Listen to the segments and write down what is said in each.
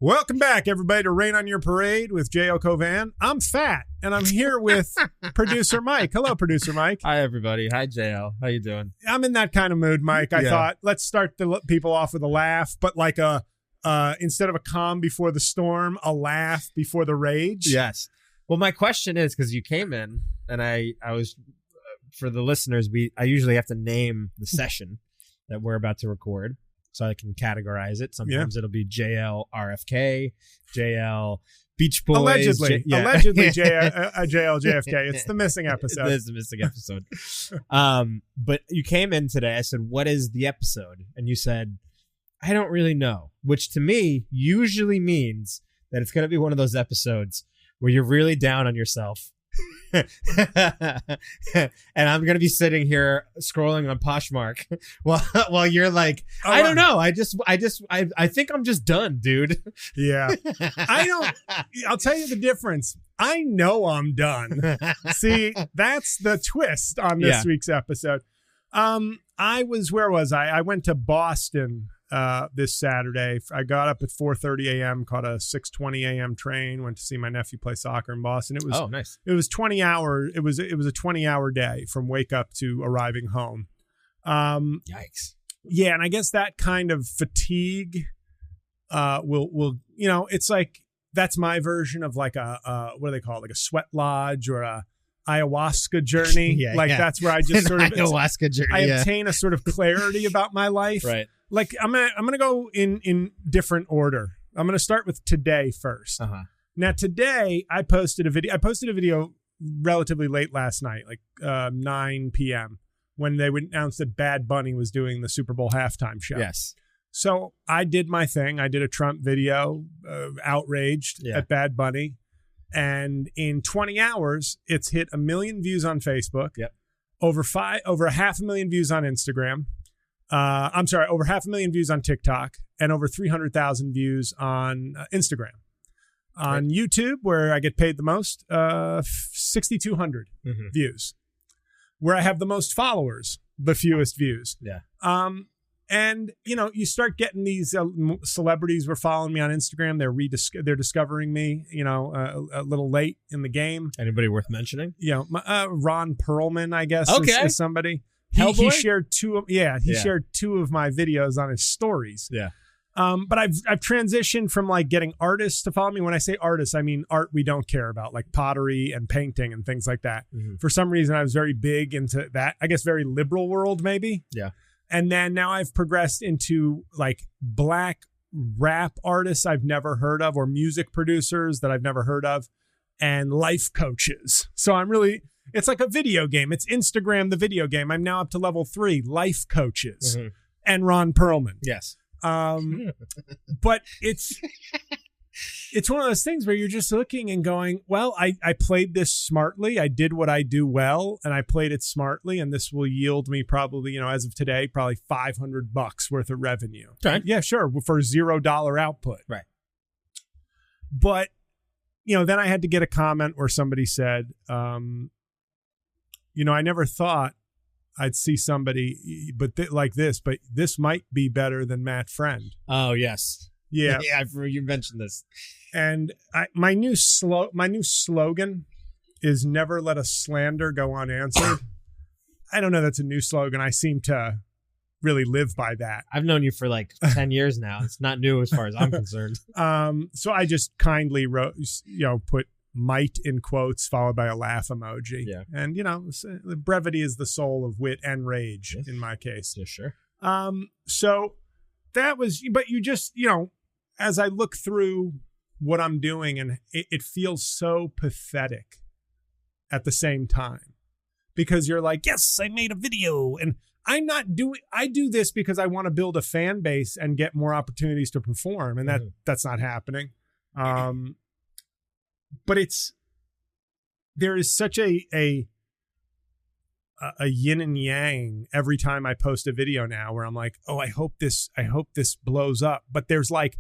Welcome back, everybody, to Rain on Your Parade with J.O. Cauvin. I'm fat, and I'm here with producer Mike. Hello, producer Mike. Hi, everybody. Hi, JL. How you doing? I'm in that kind of mood, Mike. I thought, let's start the people off with a laugh, but like instead of a calm before the storm, a laugh before the rage. Yes. Well, my question is, because you came in, and I was, for the listeners, I usually have to name the session that we're about to record, so I can categorize it. Sometimes it'll be JL RFK, JL Beach Boys. Allegedly JL JFK. It's the missing episode. It is the missing episode. But you came in today. I said, what is the episode? And you said, I don't really know, which to me usually means that it's going to be one of those episodes where you're really down on yourself. And I'm gonna be sitting here scrolling on Poshmark while you're like, I don't know. I think I'm just done, dude. Yeah. I'll tell you the difference. I know I'm done. See, that's the twist on this week's episode. Where was I? I went to Boston this Saturday. I got up at 4:30 a.m., caught a 6:20 a.m. train, went to see my nephew play soccer in Boston. It was nice. It was 20 hours. It was a 20-hour day from wake up to arriving home. Yikes. Yeah, and I guess that kind of fatigue will it's like that's my version of like a what do they call it? Like a sweat lodge or a ayahuasca journey. That's where I just sort of ayahuasca journey. I obtain a sort of clarity about my life. Right. Like I'm gonna go in different order. I'm gonna start with today first. Uh-huh. Now today I posted a video relatively late last night, like 9 p.m. when they announced that Bad Bunny was doing the Super Bowl halftime show. Yes. So I did my thing. I did a Trump video, outraged at Bad Bunny, and in 20 hours it's hit 1 million views on Facebook. Yep. Over 500,000 views on Instagram. Over 500,000 views on TikTok and over 300,000 views on Instagram. On YouTube, where I get paid the most, 6,200 views. Where I have the most followers, the fewest views. Yeah. And you start getting these celebrities were following me on Instagram. They're discovering me, a little late in the game. Anybody worth mentioning? Ron Perlman, I guess, is somebody. He shared two of my videos on his stories. Yeah. But I've transitioned from like getting artists to follow me. When I say artists, I mean art we don't care about, like pottery and painting and things like that. Mm-hmm. For some reason, I was very big into that. I guess very liberal world, maybe. Yeah. And then now I've progressed into like black rap artists I've never heard of, or music producers that I've never heard of, and life coaches. So it's like a video game. It's Instagram, the video game. I'm now up to level 3, life coaches, and Ron Perlman. Yes. But it's one of those things where you're just looking and going, well, I played this smartly. I did what I do well, and I played it smartly, and this will yield me probably, as of today, probably $500 worth of revenue. Okay. Yeah, sure. For $0 output. Right. But, then I had to get a comment where somebody said, I never thought I'd see somebody like this, but this might be better than Matt Friend. Oh, yes. Yeah. Yeah, you mentioned this. And my new slogan is never let a slander go unanswered. I don't know that's a new slogan. I seem to really live by that. I've known you for like 10 years now. It's not new as far as I'm concerned. So I just kindly wrote, put might in quotes followed by a laugh emoji. Yeah. And, brevity is the soul of wit and rage in my case. Yeah, sure. So that was, but you just, as I look through what I'm doing, and it feels so pathetic at the same time, because you're like, yes, I made a video, and I do this because I want to build a fan base and get more opportunities to perform. And that's not happening. But there is such a yin and yang every time I post a video now, where I'm like, oh, I hope this blows up. But there's like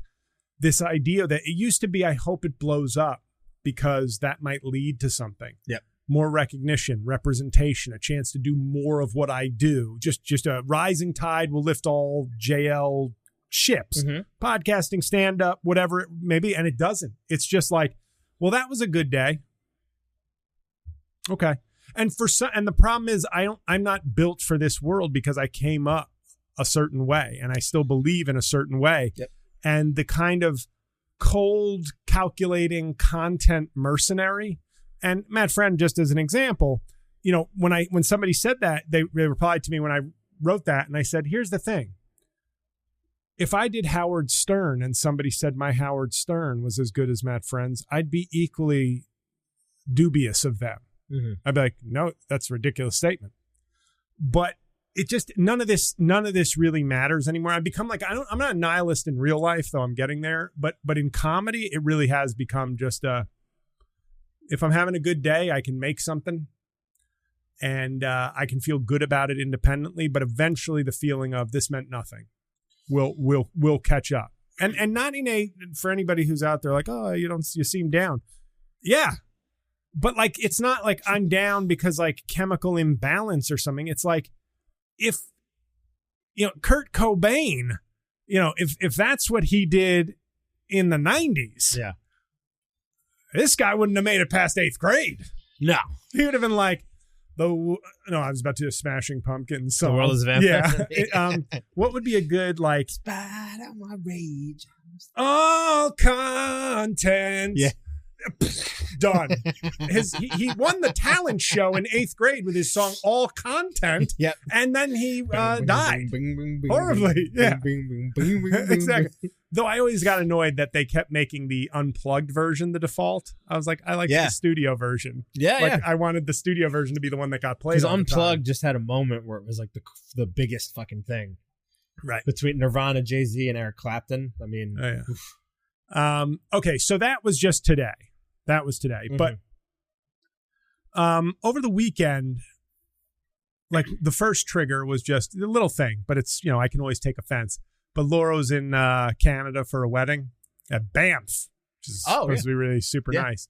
this idea that it used to be, I hope it blows up because that might lead to something. Yep. More recognition, representation, a chance to do more of what I do. Just a rising tide will lift all JL ships, podcasting, stand up, whatever it may be. And it doesn't. It's just like, well, that was a good day. Okay. And the problem is I'm not built for this world because I came up a certain way and I still believe in a certain way. Yep. And the kind of cold, calculating content mercenary. And Matt Friend, just as an example, you know, when somebody said that, they replied to me when I wrote that, and I said, here's the thing. If I did Howard Stern and somebody said my Howard Stern was as good as Matt Friend's, I'd be equally dubious of them. Mm-hmm. I'd be like, no, that's a ridiculous statement. But it just, none of this really matters anymore. I've become like, I'm not a nihilist in real life, though I'm getting there. But in comedy, it really has become just if I'm having a good day, I can make something. And I can feel good about it independently, but eventually the feeling of this meant nothing will catch up. And not for anybody who's out there like, oh, you seem down. Yeah. But like, it's not like I'm down because like chemical imbalance or something. It's like if, you know, Kurt Cobain, you know, if that's what he did in the 90s, yeah, this guy wouldn't have made it past 8th grade. No. He would have been like, I was about to do a Smashing Pumpkins song. The World is a Vampire. Yeah. What would be a good, like, spite of my rage, all content. Yeah. Done. He won the talent show in 8th grade with his song All Content. Yep. And then he died horribly. Yeah. Exactly. Though I always got annoyed that they kept making the unplugged version the default. I was like, I like the studio version. Yeah, like, I wanted the studio version to be the one that got played. Because unplugged just had a moment where it was like the biggest fucking thing. Right. Between Nirvana, Jay-Z, and Eric Clapton. I mean. Oh, yeah. Okay, so that was just today. Mm-hmm. But over the weekend, like the first trigger was just a little thing, but it's, you know, I can always take offense. But Laura's in Canada for a wedding at Banff, which is supposed to be really super nice.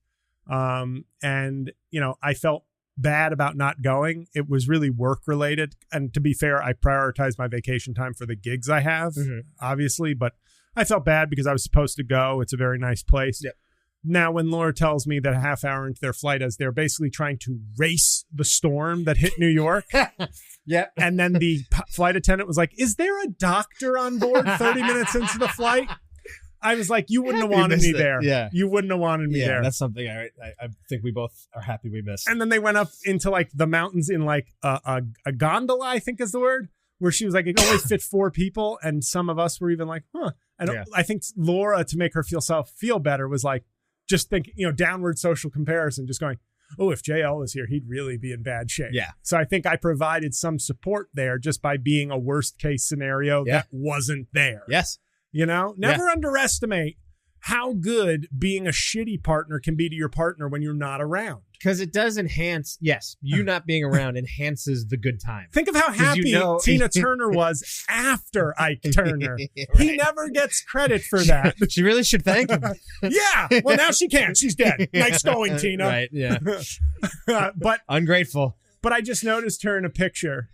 And, you know, I felt bad about not going. It was really work related. And to be fair, I prioritized my vacation time for the gigs I have, obviously, but I felt bad because I was supposed to go. It's a very nice place. Yep. Now, when Laura tells me that a half hour into their flight, as they're basically trying to race the storm that hit New York. Yeah. And then the flight attendant was like, is there a doctor on board 30 minutes into the flight? I was like, you wouldn't have wanted me there. Yeah. You wouldn't have wanted me there. That's something I think we both are happy we missed. And then they went up into like the mountains in like a gondola, I think is the word, where she was like, it can only fit 4 people. And some of us were even like, huh. And I think Laura, to make her feel better, was like, just think, you know, downward social comparison, just going, oh, if JL was here, he'd really be in bad shape. Yeah. So I think I provided some support there just by being a worst case scenario that wasn't there. Yes. You know, never underestimate how good being a shitty partner can be to your partner when you're not around. Because it does enhance, you not being around enhances the good time. Think of how happy Tina Turner was after Ike Turner. Right. He never gets credit for that. She really should thank him. Yeah. Well, now she can't. She's dead. Nice going, Tina. Right, yeah. But ungrateful. But I just noticed her in a picture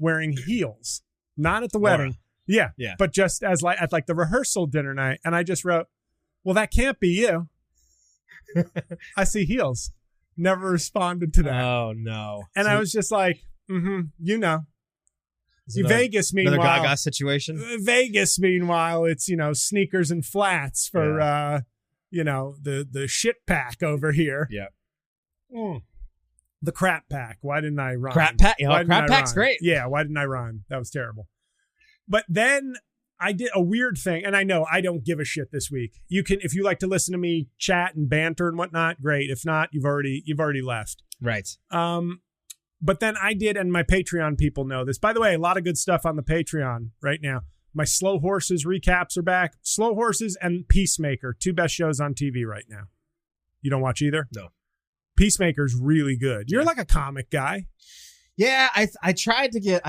wearing heels. Not at the wedding. Yeah. But just as like at like the rehearsal dinner night. And I just wrote, well, that can't be you. I see heels. Never responded to that. Oh, no. And I was just like, you know. Vegas, meanwhile. Another Gaga situation? Vegas, meanwhile, it's, you know, sneakers and flats for, you know, the shit pack over here. Yeah. The crap pack. Why didn't I rhyme? Crap pack? Crap pack's great. Yeah, why didn't I rhyme? That was terrible. But then I did a weird thing, and I know I don't give a shit this week. You can, if you like to listen to me chat and banter and whatnot, great. If not, you've already left. Right. But then I did, and my Patreon people know this. By the way, a lot of good stuff on the Patreon right now. My Slow Horses recaps are back. Slow Horses and Peacemaker, 2 best shows on TV right now. You don't watch either? No. Peacemaker's really good. You're like a comic guy. Yeah, I tried to get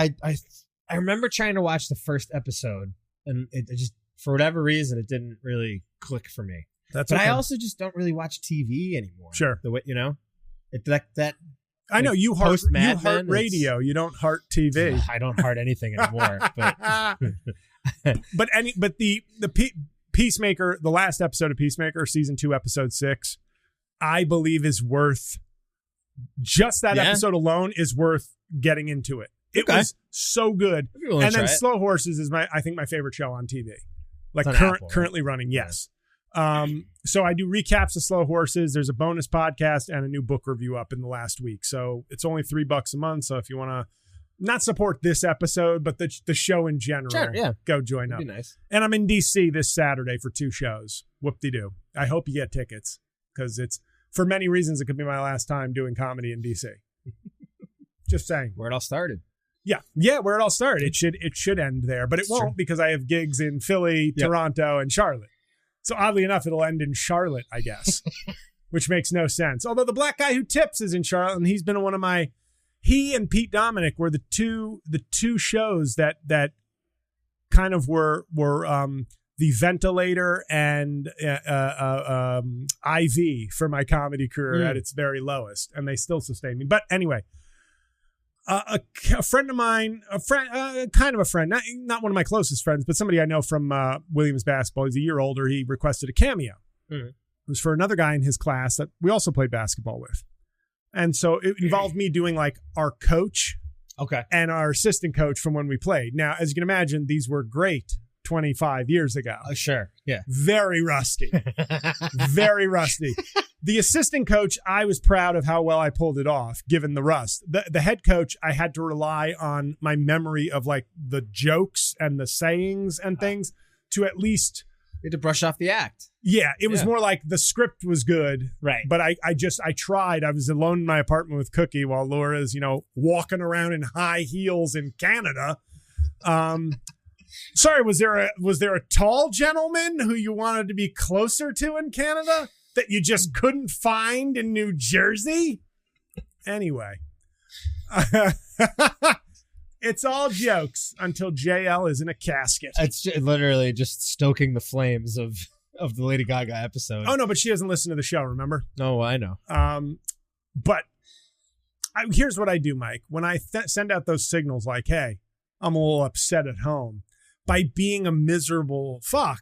I remember trying to watch the first episode. And it just, for whatever reason, it didn't really click for me. But I also just don't really watch TV anymore. Sure. The way, you know, that I know you heart radio. You don't heart TV. I don't heart anything anymore. But the Peacemaker, the last episode of Peacemaker, season 2, episode 6, I believe is worth, just that episode alone is worth getting into it. It was so good. And then Slow Horses is I think my favorite show on TV. Like currently running, yes. So I do recaps of Slow Horses. There's a bonus podcast and a new book review up in the last week. So it's only $3 a month. So if you want to not support this episode, but the show in general, go join up. That'd be nice. And I'm in DC this Saturday for 2 shows. Whoop-de-doo. I hope you get tickets because it's, for many reasons, it could be my last time doing comedy in DC. Just saying. Where it all started. Yeah, where it all started. It should end there, but it won't because I have gigs in Philly, Toronto, and Charlotte. So oddly enough, it'll end in Charlotte, I guess, which makes no sense. Although the Black Guy Who Tips is in Charlotte, and he's been one of my. He and Pete Dominic were the two shows that kind of were the ventilator and IV for my comedy career at its very lowest, and they still sustain me. But anyway. A friend of mine, kind of a friend, not one of my closest friends, but somebody I know from Williams basketball. He's a year older. He requested a cameo. It was for another guy in his class that we also played basketball with. And so it involved me doing like our coach and our assistant coach from when we played. Now, as you can imagine, these were great 25 years ago. Sure. Yeah. Very rusty. Very rusty. The assistant coach, I was proud of how well I pulled it off, given the rust. The head coach, I had to rely on my memory of like the jokes and the sayings and things to at least... You had to brush off the act. Yeah, it was more like the script was good. Right. But I tried. I was alone in my apartment with Cookie while Laura's, walking around in high heels in Canada. Sorry, was there a tall gentleman who you wanted to be closer to in Canada that you just couldn't find in New Jersey? Anyway, it's all jokes until JL is in a casket. It's literally just stoking the flames of the Lady Gaga episode. Oh, no, but she doesn't listen to the show, remember? No, I know. But here's what I do, Mike. When I send out those signals like, hey, I'm a little upset at home, by being a miserable fuck,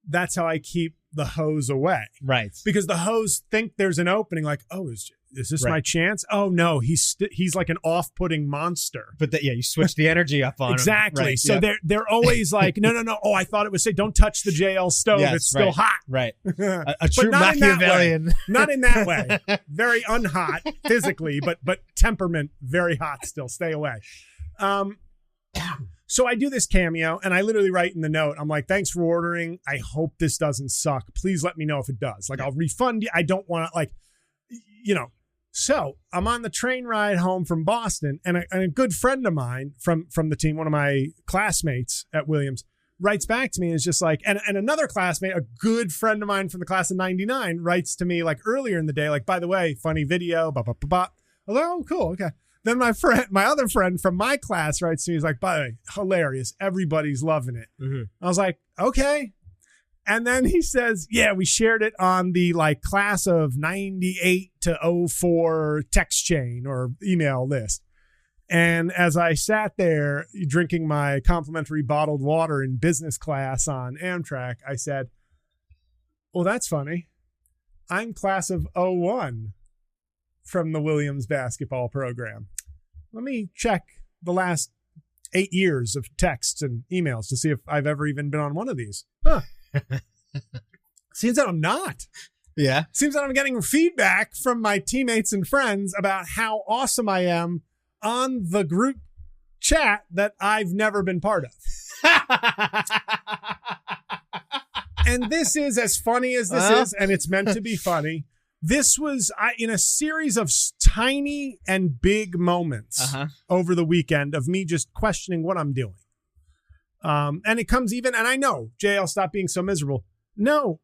that's how I keep the hoes away. Right. Because the hoes think there's an opening like, oh, is this my chance? Oh, no, he's like an off-putting monster. But you switch the energy up on exactly. Him. Right, so they're always like, no. Oh, I thought it was say, don't touch the JL stove. Yes, it's still hot. Right. A true Machiavellian. Not in that way. Very unhot physically, but temperament very hot still. Stay away. So I do this cameo, and I literally write in the note, I'm like, thanks for ordering. I hope this doesn't suck. Please let me know if it does. Like, I'll refund you. I don't want to, So I'm on the train ride home from Boston, and a good friend of mine from the team, one of my classmates at Williams, writes back to me and is just like, and another classmate, a good friend of mine from the class of 99, writes to me like earlier in the day, like, by the way, funny video, blah, blah, blah, blah. I was like, oh, cool, okay. Then my other friend from my class writes to me, he's like, by the way, hilarious. Everybody's loving it. I was like, okay. And then he says, yeah, we shared it on the like class of 98 to 04 text chain or email list. And as I sat there drinking my complimentary bottled water in business class on Amtrak, I said, well, that's funny. I'm class of 01 from the Williams basketball program. Let me check the last 8 years of texts and emails to see if I've ever even been on one of these. Huh. Seems that I'm not. Yeah. Seems that I'm getting feedback from my teammates and friends about how awesome I am on the group chat that I've never been part of. And this is as funny as this is, and it's meant to be funny. This was in a series of tiny and big moments over the weekend of me just questioning what I'm doing. And it comes even, and I know, JL, stop being so miserable. No,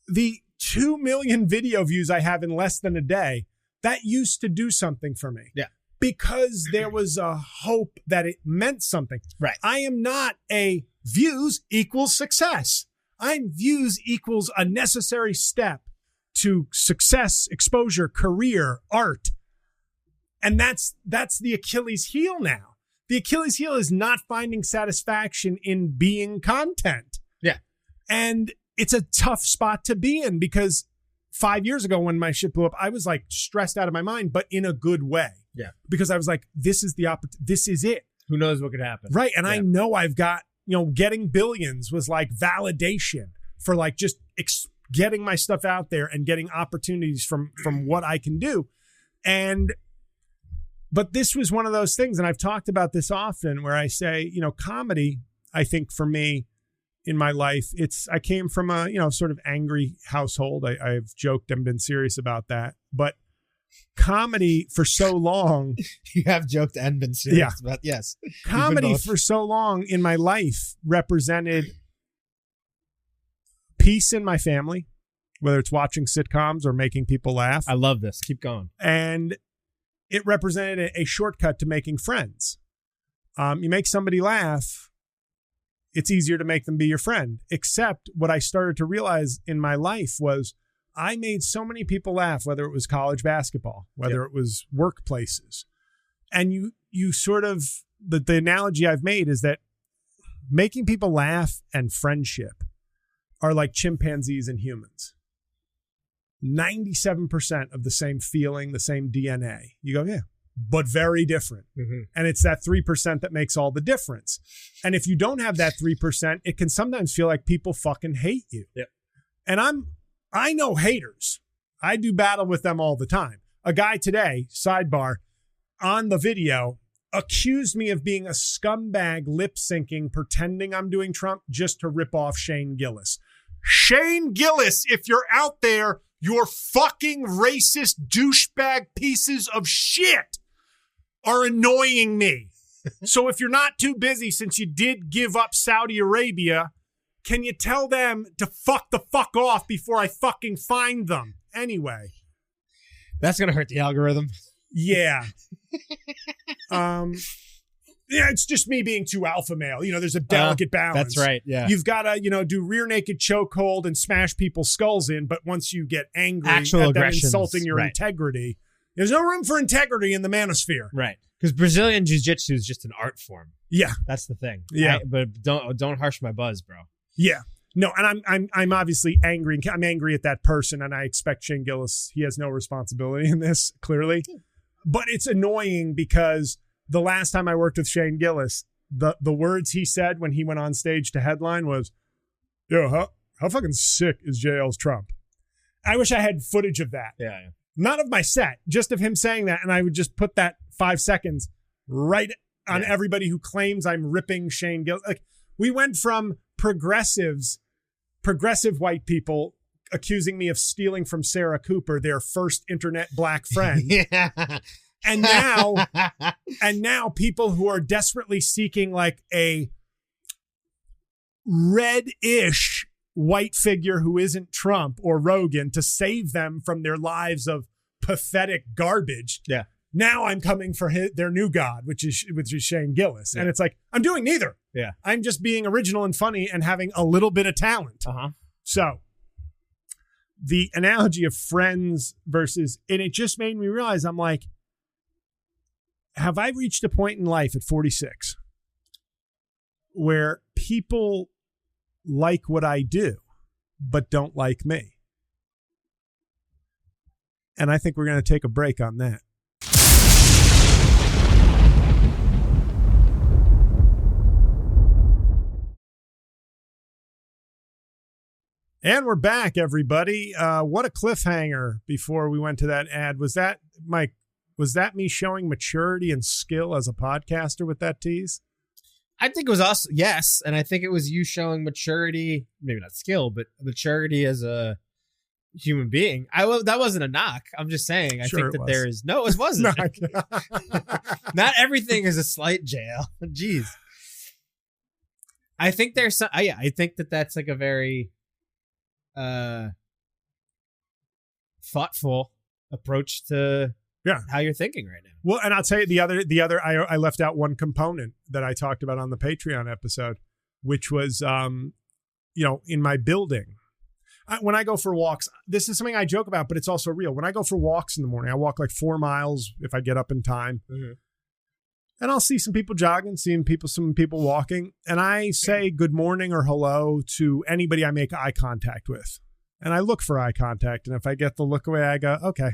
the 2 million video views I have in less than a day, that used to do something for me. Yeah. Because there was a hope that it meant something. Right. I am not a views equals success. I'm views equals a necessary step to success, exposure, career, art. And that's the Achilles heel now. The Achilles heel is not finding satisfaction in being content. Yeah. And it's a tough spot to be in because 5 years ago when my shit blew up, I was like stressed out of my mind, but in a good way. Yeah. Because I was like, this is the this is it. Who knows what could happen? Right. And I know I've got, getting billions was like validation for like just getting my stuff out there and getting opportunities from what I can do. But this was one of those things, and I've talked about this often, where I say, comedy, I think for me in my life, I came from a, sort of angry household. I've joked and been serious about that. But comedy for so long. You have joked and been serious about, yes. Comedy for so long in my life represented peace in my family, whether it's watching sitcoms or making people laugh. I love this. Keep going. And it represented a shortcut to making friends. You make somebody laugh, it's easier to make them be your friend. Except what I started to realize in my life was I made so many people laugh, whether it was college basketball, whether it was workplaces. And you sort of, the analogy I've made is that making people laugh and friendship are like chimpanzees and humans. 97% of the same feeling, the same DNA. You go, yeah, but very different. Mm-hmm. And it's that 3% that makes all the difference. And if you don't have that 3%, it can sometimes feel like people fucking hate you. Yep. And I know haters. I do battle with them all the time. A guy today, sidebar, on the video, accused me of being a scumbag lip syncing, pretending I'm doing Trump just to rip off Shane Gillis. Shane Gillis, if you're out there, your fucking racist douchebag pieces of shit are annoying me. So if you're not too busy, since you did give up Saudi Arabia, can you tell them to fuck the fuck off before I fucking find them? Anyway. That's going to hurt the algorithm. Yeah. Yeah, it's just me being too alpha male. There's a delicate balance. That's right. Yeah. You've got to, do rear naked chokehold and smash people's skulls in. But once you get angry at them insulting your integrity, there's no room for integrity in the manosphere. Right. Because Brazilian jiu-jitsu is just an art form. Yeah. That's the thing. Yeah. But don't harsh my buzz, bro. Yeah. No, and I'm obviously angry. I'm angry at that person, and I expect Shane Gillis, he has no responsibility in this, clearly. But it's annoying because the last time I worked with Shane Gillis, the words he said when he went on stage to headline was, yo, how fucking sick is JL's Trump? I wish I had footage of that. Yeah. Not of my set, just of him saying that, and I would just put that 5 seconds right on everybody who claims I'm ripping Shane Gillis. Like, we went from progressive white people accusing me of stealing from Sarah Cooper, their first internet black friend. Yeah. And now people who are desperately seeking like a red-ish white figure who isn't Trump or Rogan to save them from their lives of pathetic garbage. Yeah. Now I'm coming for their new god, which is Shane Gillis. Yeah. And it's like, I'm doing neither. Yeah. I'm just being original and funny and having a little bit of talent. Uh-huh. So the analogy of friends versus, and it just made me realize, I'm like, have I reached a point in life at 46 where people like what I do, but don't like me? And I think we're going to take a break on that. And we're back, everybody. What a cliffhanger before we went to that ad. Was that, Mike, was that me showing maturity and skill as a podcaster with that tease? I think it was us, yes. And I think it was you showing maturity, maybe not skill, but maturity as a human being. That wasn't a knock. I'm just saying. I think that there is, no, it wasn't. Not everything is a slight, JL. Jeez. I think there's some, I think that's like a very thoughtful approach to how you're thinking right now. Well, and I'll tell you the other I left out one component that I talked about on the Patreon episode, which was in my building. When I go for walks, this is something I joke about, but it's also real. When I go for walks in the morning, I walk like 4 miles if I get up in time. Mm-hmm. And I'll see some people jogging, some people walking. And I say good morning or hello to anybody I make eye contact with. And I look for eye contact. And if I get the look away, I go, okay.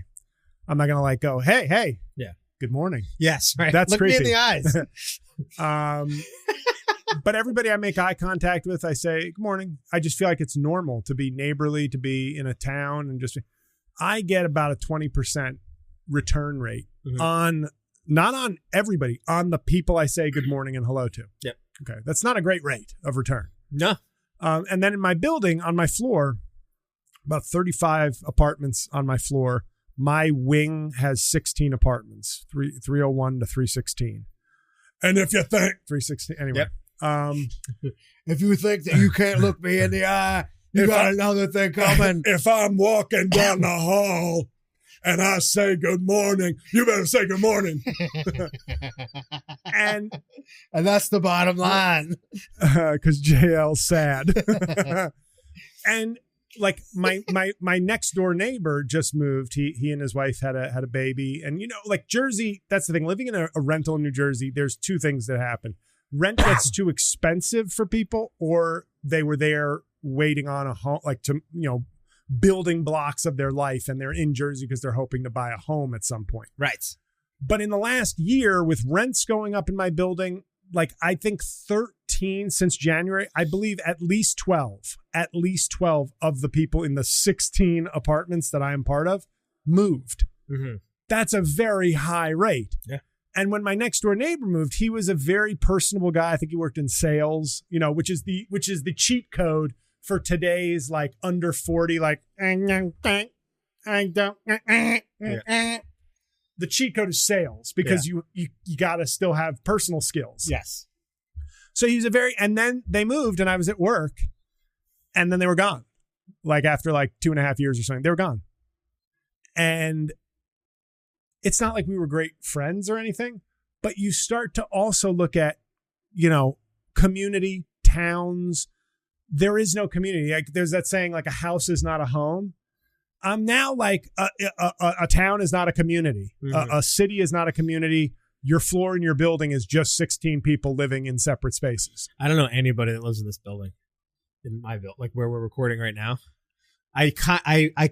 I'm not going to go, hey. Yeah. Good morning. Yes. Right. That's look creepy. me in the eyes. But everybody I make eye contact with, I say, good morning. I just feel like it's normal to be neighborly, to be in a town. And I get about a 20% return rate on, not on everybody, on the people I say good morning and hello to. Yep. Okay. That's not a great rate of return. No. And then in my building, on my floor, about 35 apartments on my floor. My wing has 16 apartments, 301 to 316. And if you think 316, anyway. Yep. If you think that you can't look me in the eye, you got another thing coming. If I'm walking down the hall and I say good morning, you better say good morning. and that's the bottom line. Because JL's sad. And like my next door neighbor just moved. He and his wife had a baby. And like Jersey, that's the thing. Living in a rental in New Jersey, there's two things that happen. Rent gets too expensive for people, or they were there waiting on a home, like to building blocks of their life, and they're in Jersey because they're hoping to buy a home at some point. Right. But in the last year, with rents going up in my building, like I think 13 since January, I believe at least 12 of the people in the 16 apartments that I am part of moved. Mm-hmm. That's a very high rate. Yeah. And when my next door neighbor moved, he was a very personable guy. I think he worked in sales, which is the cheat code for today's like under 40, like the cheat code is sales because you got to still have personal skills. Yes. So he was and then they moved and I was at work and then they were gone. Like after like 2.5 years or something, they were gone. And it's not like we were great friends or anything, but you start to also look at, community, towns. There is no community. Like there's that saying, like a house is not a home. I'm now like a town is not a community. Mm-hmm. A city is not a community. Your floor in your building is just 16 people living in separate spaces. I don't know anybody that lives in this building, in my building, like where we're recording right now. I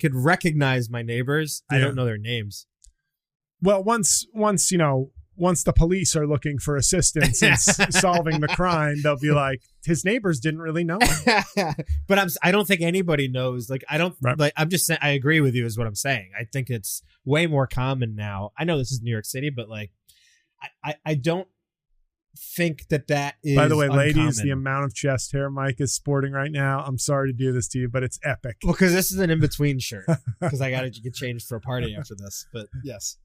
could recognize my neighbors. Yeah. I don't know their names. Well, once the police are looking for assistance in solving the crime, they'll be like, his neighbors didn't really know him. But I don't think anybody knows. Like, I don't like, I'm just saying, I agree with you is what I'm saying. I think it's way more common now. I know this is New York City, but like, I don't think that is. By the way, uncommon. Ladies, the amount of chest hair Mike is sporting right now, I'm sorry to do this to you, but it's epic. Well, because this is an in-between shirt because I got to get changed for a party after this, but yes.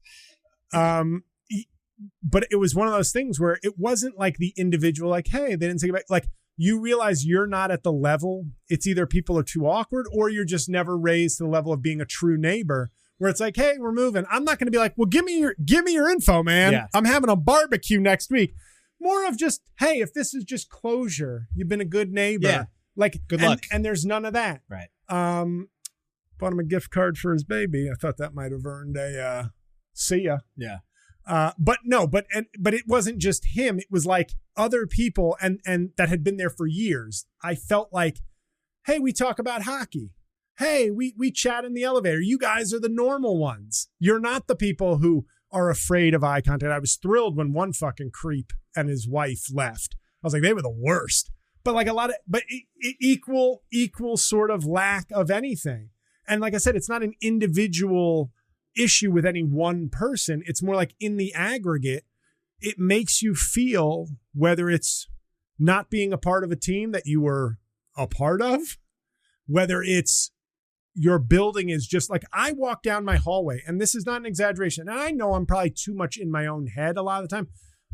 But it was one of those things where it wasn't like the individual, like, hey, they didn't say goodbye. Like, you realize you're not at the level. It's either people are too awkward or you're just never raised to the level of being a true neighbor where it's like, hey, we're moving. I'm not going to be like, well, give me your info, man. Yeah. I'm having a barbecue next week. More of just, hey, if this is just closure, you've been a good neighbor. Yeah. Like, good luck. And there's none of that. Right. Bought him a gift card for his baby. I thought that might have earned a see ya. Yeah. But it wasn't just him. It was like other people and that had been there for years. I felt like, hey, we talk about hockey. Hey, we chat in the elevator. You guys are the normal ones. You're not the people who are afraid of eye contact. I was thrilled when one fucking creep and his wife left. I was like, they were the worst. But like equal sort of lack of anything. And like I said, it's not an individual issue with any one person. It's more like in the aggregate, it makes you feel, whether it's not being a part of a team that you were a part of, whether it's your building is just like, I walk down my hallway, and this is not an exaggeration, and I know I'm probably too much in my own head a lot of the time.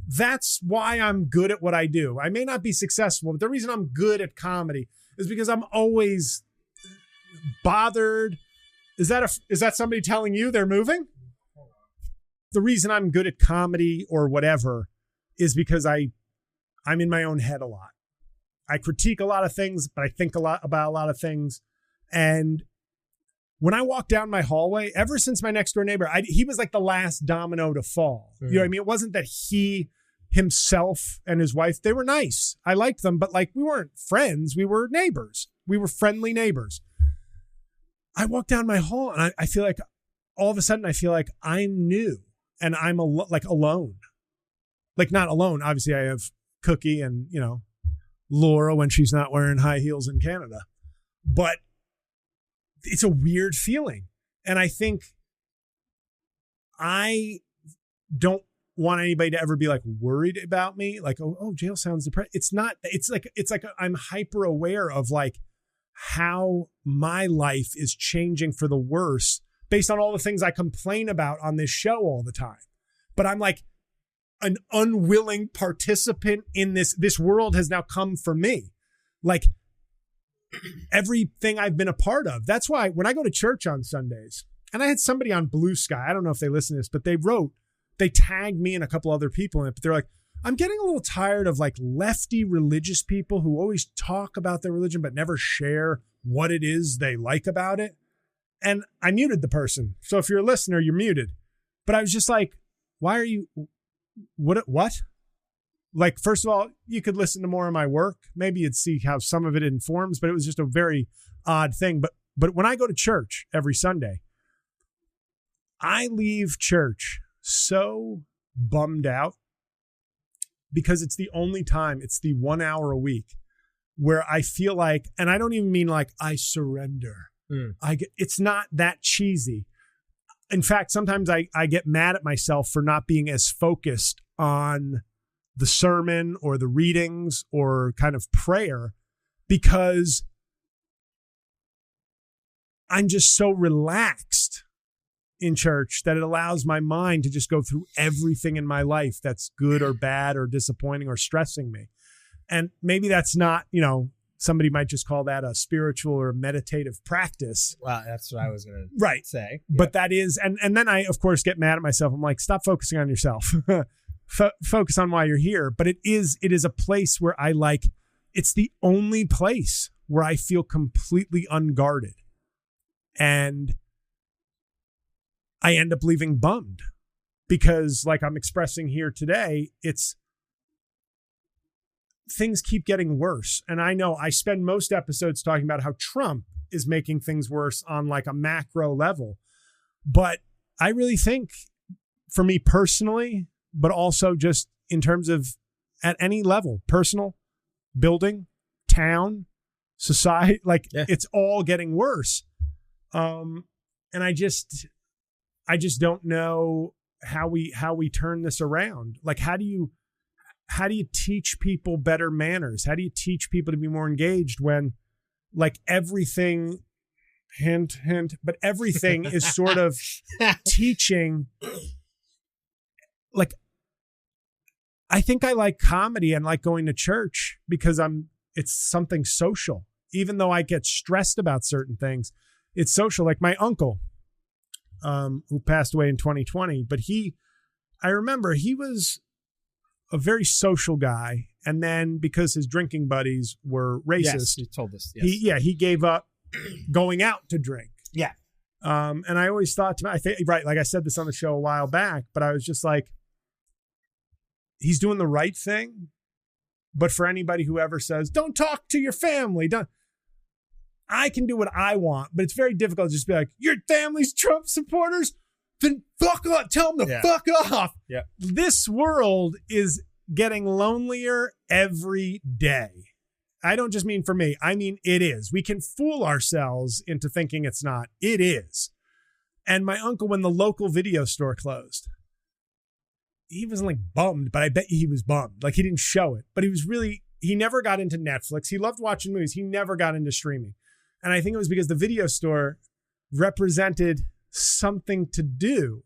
That's why I'm good at what I do. I may not be successful, but the reason I'm good at comedy is because I'm always bothered. Is that somebody telling you they're moving? The reason I'm good at comedy or whatever is because I'm in my own head a lot. I critique a lot of things, but I think a lot about a lot of things. And when I walk down my hallway, ever since my next door neighbor, he was like the last domino to fall. You know what I mean? It wasn't that he himself and his wife, they were nice. I liked them, but like we weren't friends. We were neighbors. We were friendly neighbors. I walk down my hall and I feel like all of a sudden I feel like I'm new and I'm like alone. Like not alone. Obviously I have Cookie and, you know, Laura when she's not wearing high heels in Canada. But it's a weird feeling. And I think I don't want anybody to ever be like worried about me. Like, oh, Jail sounds depressed. It's not, it's like I'm hyper aware of like how my life is changing for the worse based on all the things I complain about on this show all the time. But I'm like an unwilling participant in this. This world has now come for me. Like, everything I've been a part of. That's why when I go to church on Sundays, and I had somebody on Blue Sky, I don't know if they listen to this, but they tagged me and a couple other people in it, but they're like, I'm getting a little tired of like lefty religious people who always talk about their religion, but never share what it is they like about it. And I muted the person. So if you're a listener, you're muted. But I was just like, why are you, what? Like, first of all, you could listen to more of my work. Maybe you'd see how some of it informs, but it was just a very odd thing. But when I go to church every Sunday, I leave church so bummed out because it's the only time, it's the 1 hour a week where I feel like, and I don't even mean like I surrender. It's not that cheesy. In fact, sometimes I get mad at myself for not being as focused on the sermon or the readings or kind of prayer because I'm just so relaxed in church that it allows my mind to just go through everything in my life that's good or bad or disappointing or stressing me. And maybe that's not, you know, somebody might just call that a spiritual or meditative practice. Well, that's what I was going to say. Yeah. But that is, and then I, of course, get mad at myself. I'm like, stop focusing on yourself. Focus on why you're here. But it is a place where I like, it's the only place where I feel completely unguarded. And I end up leaving bummed because like I'm expressing here today, it's things keep getting worse. And I know I spend most episodes talking about how Trump is making things worse on like a macro level. But I really think for me personally, but also just in terms of at any level, personal, building, town, society, like it's all getting worse. And I just don't know how we turn this around. Like, how do you teach people better manners? How do you teach people to be more engaged when like everything, hint, but everything is sort of teaching. Like, I think I like comedy and like going to church because it's something social. Even though I get stressed about certain things, it's social. Like my uncle, who passed away in 2020, but I remember he was a very social guy. And then because his drinking buddies were racist, yes, you told us. Yes. He gave up going out to drink. Yeah. And I always thought right. Like I said this on the show a while back, but I was just like, he's doing the right thing. But for anybody who ever says, don't talk to your family, I can do what I want, but it's very difficult to just be like, your family's Trump supporters? Then fuck off. Tell them to fuck off. Yeah. This world is getting lonelier every day. I don't just mean for me. I mean, it is. We can fool ourselves into thinking it's not. It is. And my uncle, when the local video store closed, he wasn't like bummed, but I bet he was bummed. Like he didn't show it, but he never got into Netflix. He loved watching movies. He never got into streaming. And I think it was because the video store represented something to do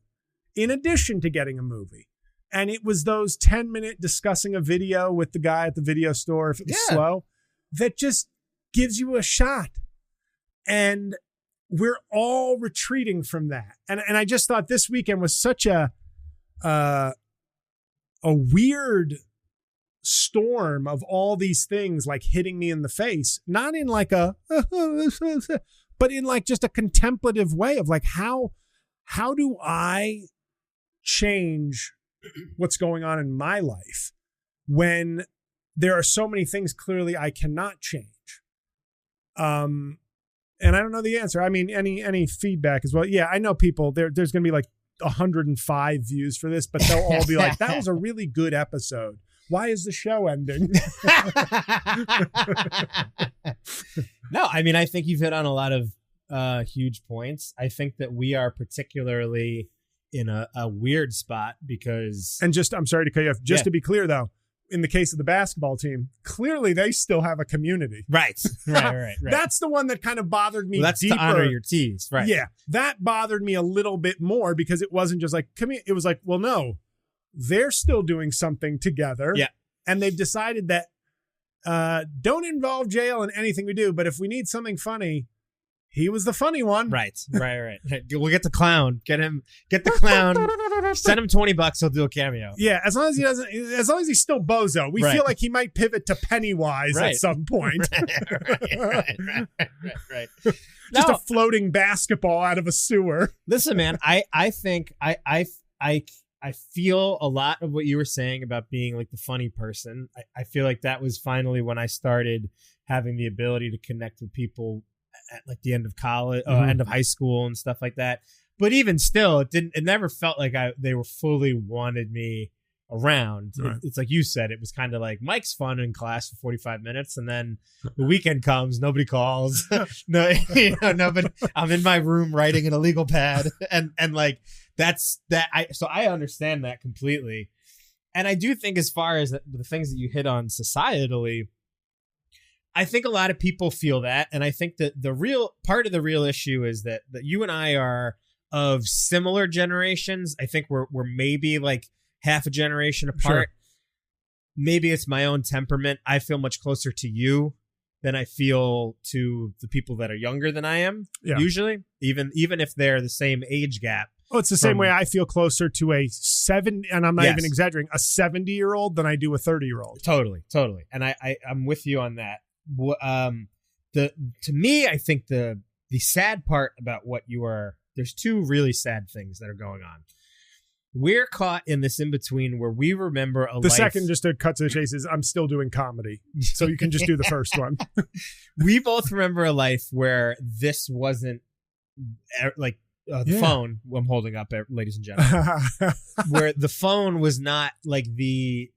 in addition to getting a movie. And it was those 10-minute discussing a video with the guy at the video store, if it was slow, that just gives you a shot. And we're all retreating from that. And I just thought this weekend was such a weird storm of all these things like hitting me in the face, not in like but but in like just a contemplative way of like, how do I change what's going on in my life when there are so many things clearly I cannot change? And I don't know the answer. I mean, any feedback as well. Yeah, I know people, there's going to be like 105 views for this, but they'll all be like, that was a really good episode. Why is the show ending? No, I mean, I think you've hit on a lot of huge points. I think that we are particularly in a weird spot because... And just, I'm sorry to cut you off. Just to be clear, though, in the case of the basketball team, clearly they still have a community. Right. That's the one that kind of bothered me. Well, that's deeper. To honor your teams, right? Yeah, that bothered me a little bit more because it wasn't just like, it was like, well, no, they're still doing something together. Yeah. And they've decided that don't involve jail in anything we do, but if we need something funny, he was the funny one. Right. We'll get the clown. Get the clown. Send him $20. He'll do a cameo. Yeah, as long as he's still bozo. We feel like he might pivot to Pennywise at some point. Right. Just a floating basketball out of a sewer. Listen, man, I think I feel a lot of what you were saying about being like the funny person. I feel like that was finally when I started having the ability to connect with people at like the end of college, end of high school and stuff like that. But even still, it never felt like they were fully wanted me around. Right. It's like you said, it was kind of like Mike's fun in class for 45 minutes. And then the weekend comes, nobody calls. Nobody, I'm in my room writing in a legal pad. And like, that's that. So I understand that completely. And I do think as far as the things that you hit on societally, I think a lot of people feel that. And I think that the real part of the real issue is that you and I are of similar generations. I think we're maybe like half a generation apart. Sure. Maybe it's my own temperament. I feel much closer to you than I feel to the people that are younger than I am. Yeah. Usually, even if they're the same age gap. Oh, it's the same way I feel closer to a 7, and I'm not even exaggerating, a 70-year-old than I do a 30-year-old. Totally. And I'm with you on that. To me, I think the sad part about what you are, there's two really sad things that are going on. We're caught in this in-between where we remember a life. The second, just to cut to the chase, is I'm still doing comedy. So you can just do the first one. We both remember a life where this wasn't like the phone I'm holding up, ladies and gentlemen, where the phone was not like the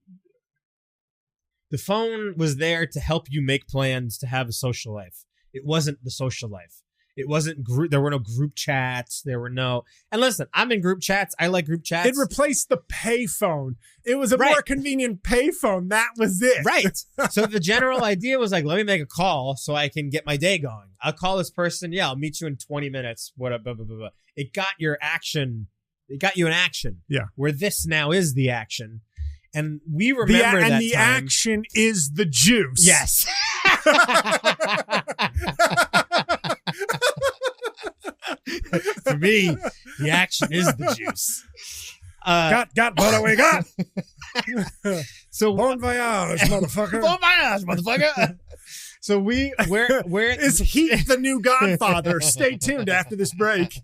phone was there to help you make plans to have a social life. It wasn't the social life. It wasn't group. There were no group chats. There were no. And listen, I'm in group chats. I like group chats. It replaced the payphone. It was a more convenient payphone. That was it. Right. So the general idea was like, let me make a call so I can get my day going. I'll call this person. Yeah, I'll meet you in 20 minutes. What up? Blah, blah, blah, blah. It got your action. It got you an action. Yeah. Where this now is the action. And we remember that the time. Action is the juice. Yes. For me, the action is the juice. Got what we got. So bon voyage, motherfucker. Bon voyage, motherfucker. So we're is Heat the new Godfather? Stay tuned after this break.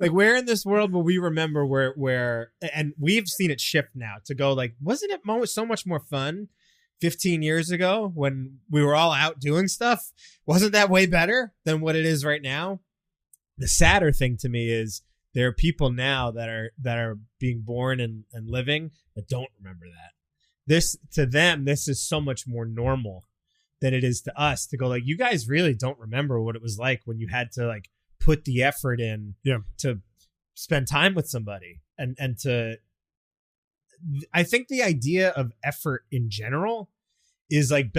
Like we're in this world where we remember where and we've seen it shift now to go like, wasn't it so much more fun 15 years ago when we were all out doing stuff? Wasn't that way better than what it is right now? The sadder thing to me is there are people now that are being born and living that don't remember that. This to them, this is so much more normal than it is to us to go like, you guys really don't remember what it was like when you had to like put the effort in to spend time with somebody and to, I think the idea of effort in general is like,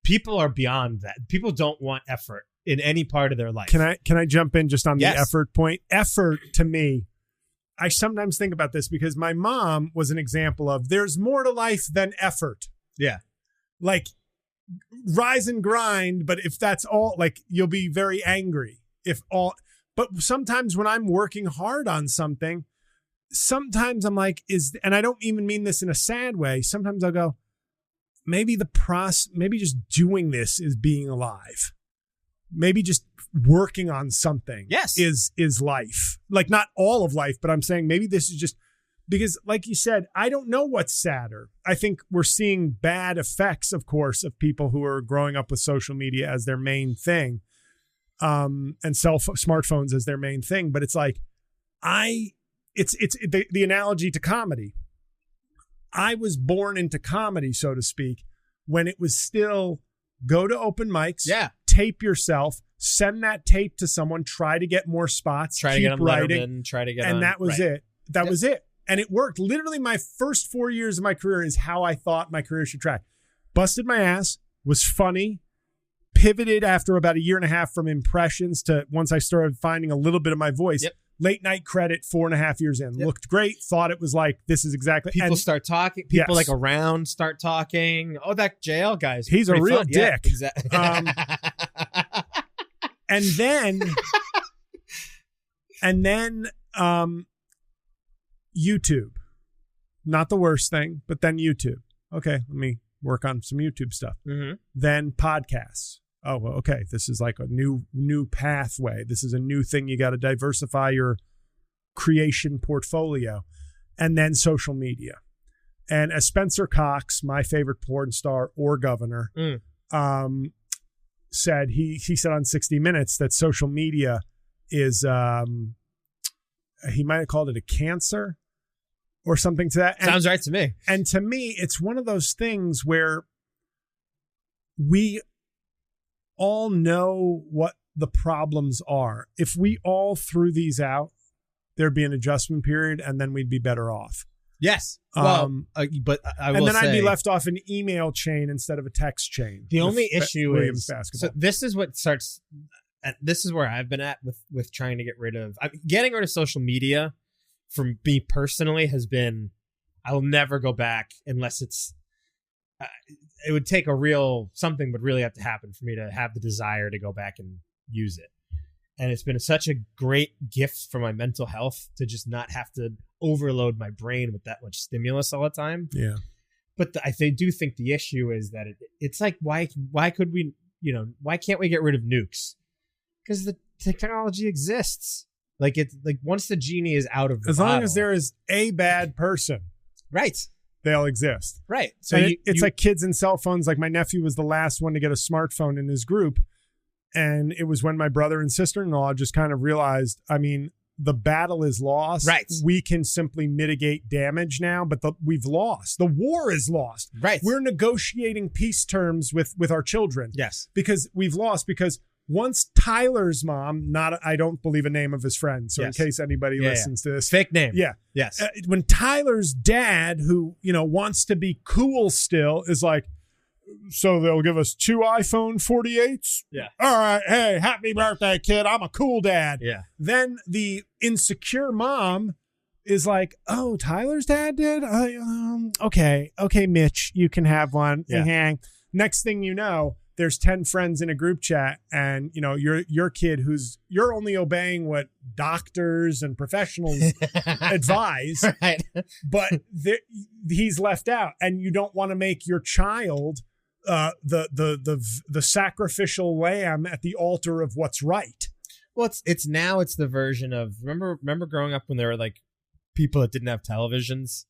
people are beyond that. People don't want effort in any part of their life. Can I jump in just on the effort point? Effort to me, I sometimes think about this because my mom was an example of there's more to life than effort. Yeah. Like, rise and grind, but if that's all, like, you'll be very angry but sometimes when I'm working hard on something, sometimes I'm like, and I don't even mean this in a sad way. Sometimes I'll go, maybe just doing this is being alive. maybe just working on something Yes. is life. Like not all of life, but I'm saying maybe this is just because, like you said, I don't know what's sadder. I think we're seeing bad effects, of course, of people who are growing up with social media as their main thing, and smartphones as their main thing. But it's like, it's the analogy to comedy. I was born into comedy, so to speak, when it was still go to open mics, tape yourself, send that tape to someone, try to get more spots, try to get on Letterman, try to get and on, that was it. That was it. And it worked. Literally, my first 4 years of my career is how I thought my career should track. Busted my ass, was funny, pivoted after about a year and a half from impressions to once I started finding a little bit of my voice. Yep. Late night credit, 4.5 years in. Yep. Looked great. Thought it was like, this is exactly. People start talking. People like around start talking. Oh, that JL guy's he's a real fun. dick. Yeah, exactly. And then YouTube. Not the worst thing, but then YouTube. Okay, let me work on some YouTube stuff. Mm-hmm. Then podcasts. Oh, well, okay. This is like a new pathway. This is a new thing. You got to diversify your creation portfolio. And then social media. And as Spencer Cox, my favorite porn star or governor, said, he said on 60 Minutes that social media is, he might have called it a cancer or something to that. Sounds right to me. And to me, it's one of those things where we all know what the problems are. If we all threw these out, there'd be an adjustment period and then we'd be better off. Yes. Well, but I will say, I'd be left off an email chain instead of a text chain. The only issue Williams is, basketball. so this is what starts, this is where I've been at with trying to get rid of social media for me personally has been, I will never go back unless it's, it would take something would really have to happen for me to have the desire to go back and use it. And it's been such a great gift for my mental health to just not have to overload my brain with that much stimulus all the time. Yeah. But I do think the issue is that it's like, why could we, why can't we get rid of nukes? Because the technology exists. Like it's like once the genie is out of the bottle, long as there is a bad person, right? They'll exist. Right. So it's like kids and cell phones. Like my nephew was the last one to get a smartphone in his group. And it was when my brother and sister-in-law just kind of realized, I mean, the battle is lost. Right. We can simply mitigate damage now, but we've lost. The war is lost. Right. We're negotiating peace terms with our children. Yes. Because we've lost. Because once Tyler's mom, I don't believe a name of his friend, so yes. in case anybody listens to this. Fake name. Yeah. Yes. When Tyler's dad, who, wants to be cool still, is like, so they'll give us 2 iPhone 48s? Yeah. All right. Hey, happy birthday, kid. I'm a cool dad. Yeah. Then the insecure mom is like, oh, Tyler's dad did? Okay, Mitch, you can have one. Yeah. Next thing you know, there's 10 friends in a group chat and, your kid you're only obeying what doctors and professionals advise, right. but he's left out and you don't want to make your child the sacrificial lamb at the altar of what's right. Well, it's the version of, remember growing up when there were like people that didn't have televisions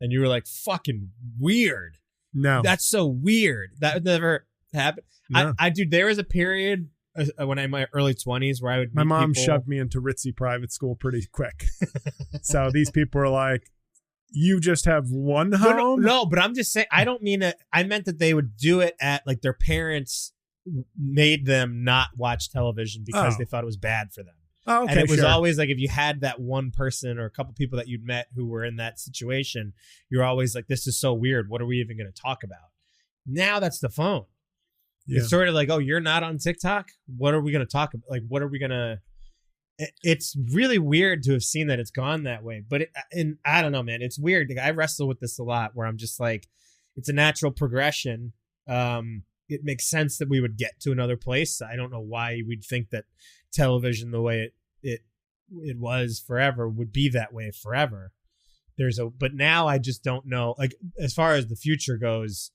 and you were like, fucking weird. No, that's so weird. That would never happen. No. There was a period when I'm in my early 20s where I would meet my mom people. shoved me into ritzy private school pretty quick. So these people were like, you just have one home? No, but I'm just saying, I don't mean that. I meant that they would do it at like their parents made them not watch television because they thought it was bad for them. Oh, okay, and it was always like, if you had that one person or a couple people that you'd met who were in that situation, you're always like, this is so weird. What are we even going to talk about? Now that's the phone. Yeah. It's sort of like, oh, you're not on TikTok? What are we going to talk about? Like, what are we going to... It's really weird to have seen that it's gone that way. But I don't know, man. It's weird. I wrestle with this a lot where I'm just like, it's a natural progression. It makes sense that we would get to another place. I don't know why we'd think that television, the way it was forever, would be that way forever. But now I just don't know. Like, as far as the future goes,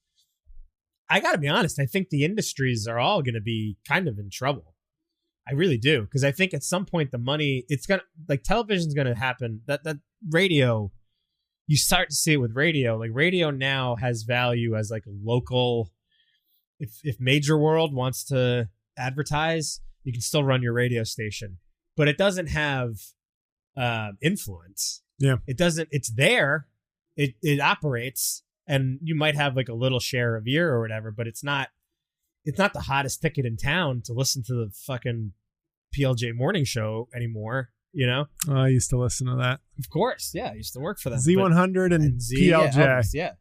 I got to be honest. I think the industries are all going to be kind of in trouble. I really do, because I think at some point the money, it's gonna, like, television's gonna happen. That radio, you start to see it with radio. Like, radio now has value as like a local. If Major World wants to advertise, you can still run your radio station, but it doesn't have influence. Yeah, it doesn't. It's there. It operates, and you might have like a little share of ear or whatever, but it's not the hottest ticket in town to listen to the fucking PLJ morning show anymore. You know, I used to listen to that. Of course, yeah, I used to work for them. Z100 and PLJ, yeah.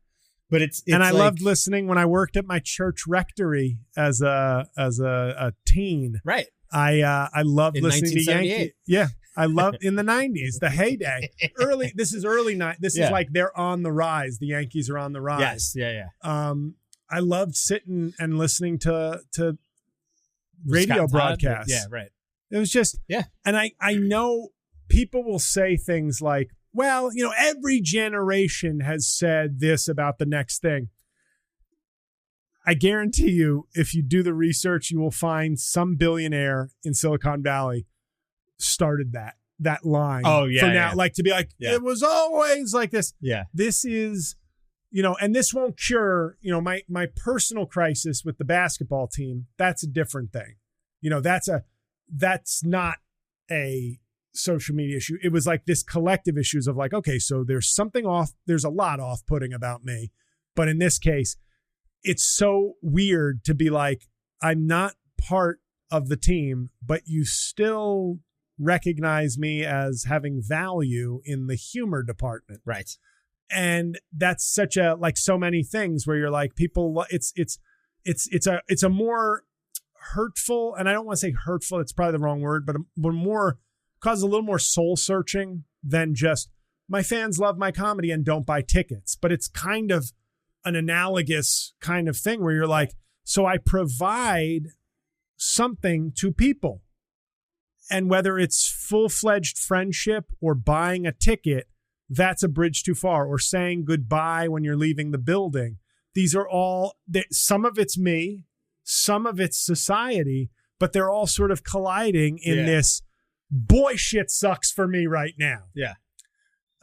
But it's and I like, loved listening when I worked at my church rectory as a teen. Right. I loved in listening to Yankee. Yeah, I loved in the 90s, the heyday. This is like they're on the rise. The Yankees are on the rise. Yes, yeah. I loved sitting and listening to radio broadcasts. Yeah, right. It was just, yeah. And I know people will say things like, well, every generation has said this about the next thing. I guarantee you, if you do the research, you will find some billionaire in Silicon Valley started that line. Oh, yeah. For now, yeah. like to be like, it was always like this. Yeah. This is, and this won't cure, my personal crisis with the basketball team. That's a different thing. That's not a social media issue. It was like this collective issues of like, okay, so there's something off. There's a lot off-putting about me. But in this case, it's so weird to be like, I'm not part of the team, but you still recognize me as having value in the humor department. Right. And that's such a, like so many things where you're like, people, it's a more hurtful, and I don't want to say hurtful, it's probably the wrong word, but more causes a little more soul searching than just my fans love my comedy and don't buy tickets. But it's kind of an analogous kind of thing where you're like, so I provide something to people, and whether it's full-fledged friendship or buying a ticket, that's a bridge too far, or saying goodbye when you're leaving the building. These are all, some of it's me, some of it's society, but they're all sort of colliding in this, boy, shit sucks for me right now. Yeah.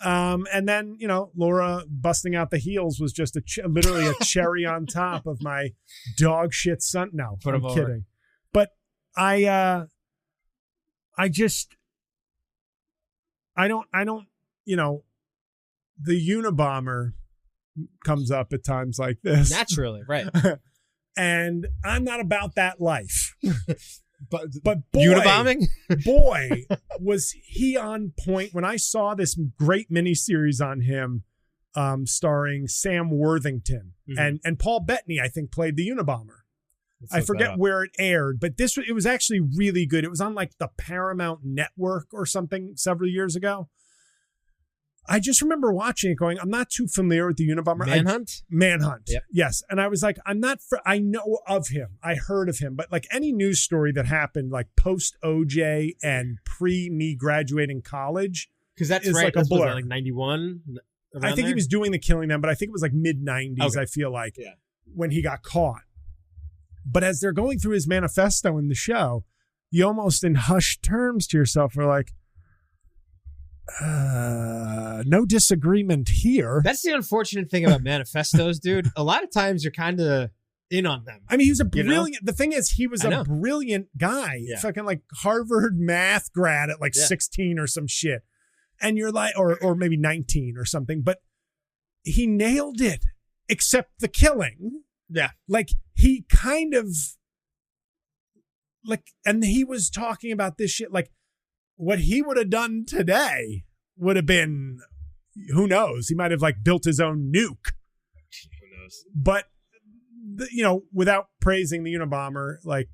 And then, Laura busting out the heels was just literally a cherry on top of my dog shit son. No, I'm kidding. But I don't, the Unabomber comes up at times like this. Naturally, right. And I'm not about that life. But boy, Unibombing? Boy, was he on point when I saw this great miniseries on him, starring Sam Worthington and Paul Bettany, I think, played the Unabomber. I forget where it aired, but it was actually really good. It was on like the Paramount Network or something several years ago. I just remember watching it going, I'm not too familiar with the Unabomber. Manhunt. Yep. Yes. And I was like, I know of him. I heard of him. But like any news story that happened like post OJ and pre me graduating college. Because that's right. Like a blur. Like 91? I think he was doing the killing them, but I think it was like mid 90s, okay. I feel like, when he got caught. But as they're going through his manifesto in the show, you almost in hushed terms to yourself are like, no disagreement here. That's the unfortunate thing about manifestos, dude. A lot of times you're kind of in on them. I mean, he was a brilliant, the thing is, he was a brilliant guy. Yeah. Fucking like Harvard math grad at like 16 or some shit. And you're like, or maybe 19 or something, but he nailed it, except the killing. Yeah. Like he kind of like, and he was talking about this shit, like, what he would have done today would have been, who knows? He might have like built his own nuke. Who knows? But, without praising the Unabomber, like,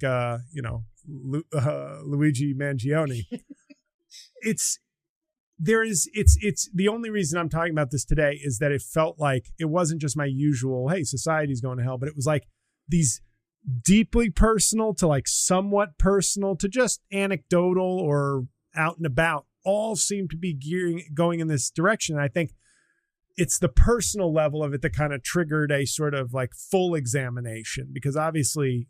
Luigi Mangione, it's the only reason I'm talking about this today is that it felt like it wasn't just my usual, hey, society's going to hell, but it was like these deeply personal to like somewhat personal to just anecdotal or out and about all seem to be going in this direction. And I think it's the personal level of it that kind of triggered a sort of like full examination, because obviously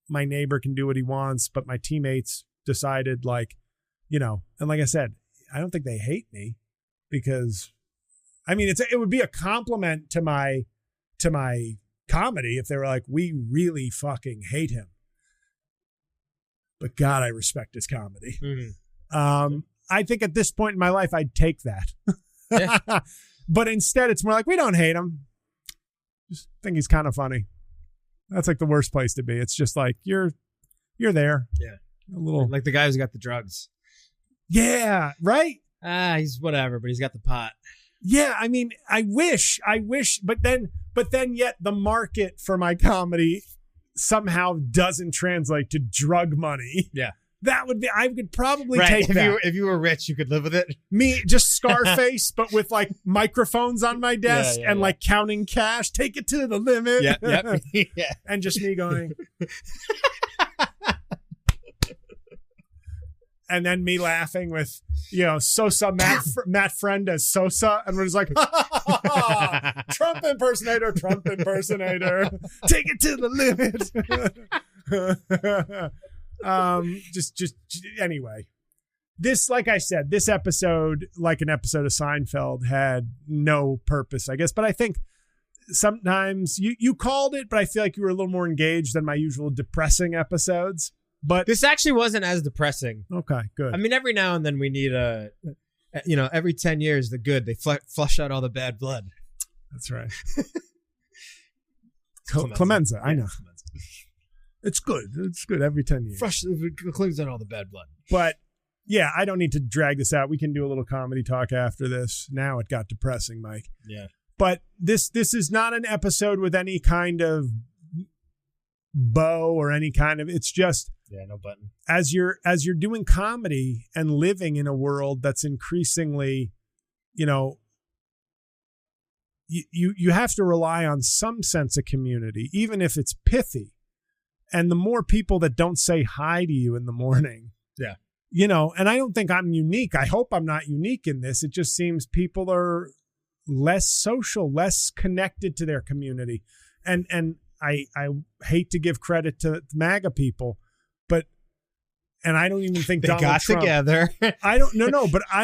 my neighbor can do what he wants, but my teammates decided like, and like I said, I don't think they hate me because I mean, it would be a compliment to my comedy if they were like, we really fucking hate him. But God, I respect his comedy. Mm-hmm. I think at this point in my life, I'd take that. Yeah. But instead, it's more like, we don't hate him. Just think he's kind of funny. That's like the worst place to be. It's just like, you're there. Yeah. A little like the guy who's got the drugs. Yeah. Right. He's whatever, but he's got the pot. Yeah. I mean, I wish, but then yet the market for my comedy somehow doesn't translate to drug money. Yeah. That would be, I could probably take that. If you were rich, you could live with it. Me, just Scarface, but with like microphones on my desk and like counting cash. Take it to the limit. Yeah. Yeah. And just me going. And then me laughing with, Sosa, Matt Friend as Sosa. And we're just like, Trump impersonator. Take it to the limit. Just anyway, this, like I said, this episode, like an episode of Seinfeld, had no purpose, I guess. But I think sometimes you called it, but I feel like you were a little more engaged than my usual depressing episodes. But this actually wasn't as depressing. Okay, good. I mean, every now and then we need every 10 years, they flush out all the bad blood. That's right. Clemenza, I know. Clemenza. It's good. It's good every 10 years. Cleans out all the bad blood. But yeah, I don't need to drag this out. We can do a little comedy talk after this. Now it got depressing, Mike. Yeah. But this is not an episode with any kind of bow or any kind of, it's just no button. As you're doing comedy and living in a world that's increasingly, you have to rely on some sense of community, even if it's pithy. And the more people that don't say hi to you in the morning, and I don't think I'm unique. I hope I'm not unique in this. It just seems people are less social, less connected to their community. And I hate to give credit to MAGA people, and I don't even think they Donald got Trump, together. but I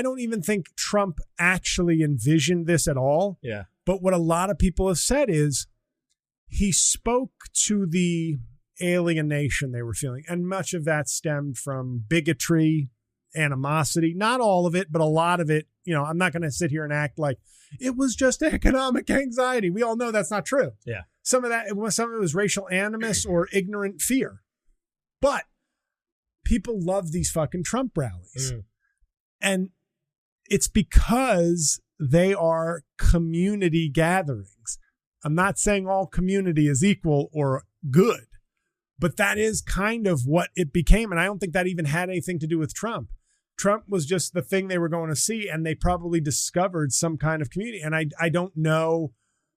don't even think Trump actually envisioned this at all. Yeah. But what a lot of people have said is he spoke to the alienation they were feeling. And much of that stemmed from bigotry, animosity, not all of it, but a lot of it. I'm not going to sit here and act like it was just economic anxiety. We all know that's not true. Yeah. Some of it was racial animus or ignorant fear. But people love these fucking Trump rallies. Mm. And it's because they are community gatherings. I'm not saying all community is equal or good, but that is kind of what it became. And I don't think that even had anything to do with Trump. Trump was just the thing they were going to see, and they probably discovered some kind of community. And I don't know.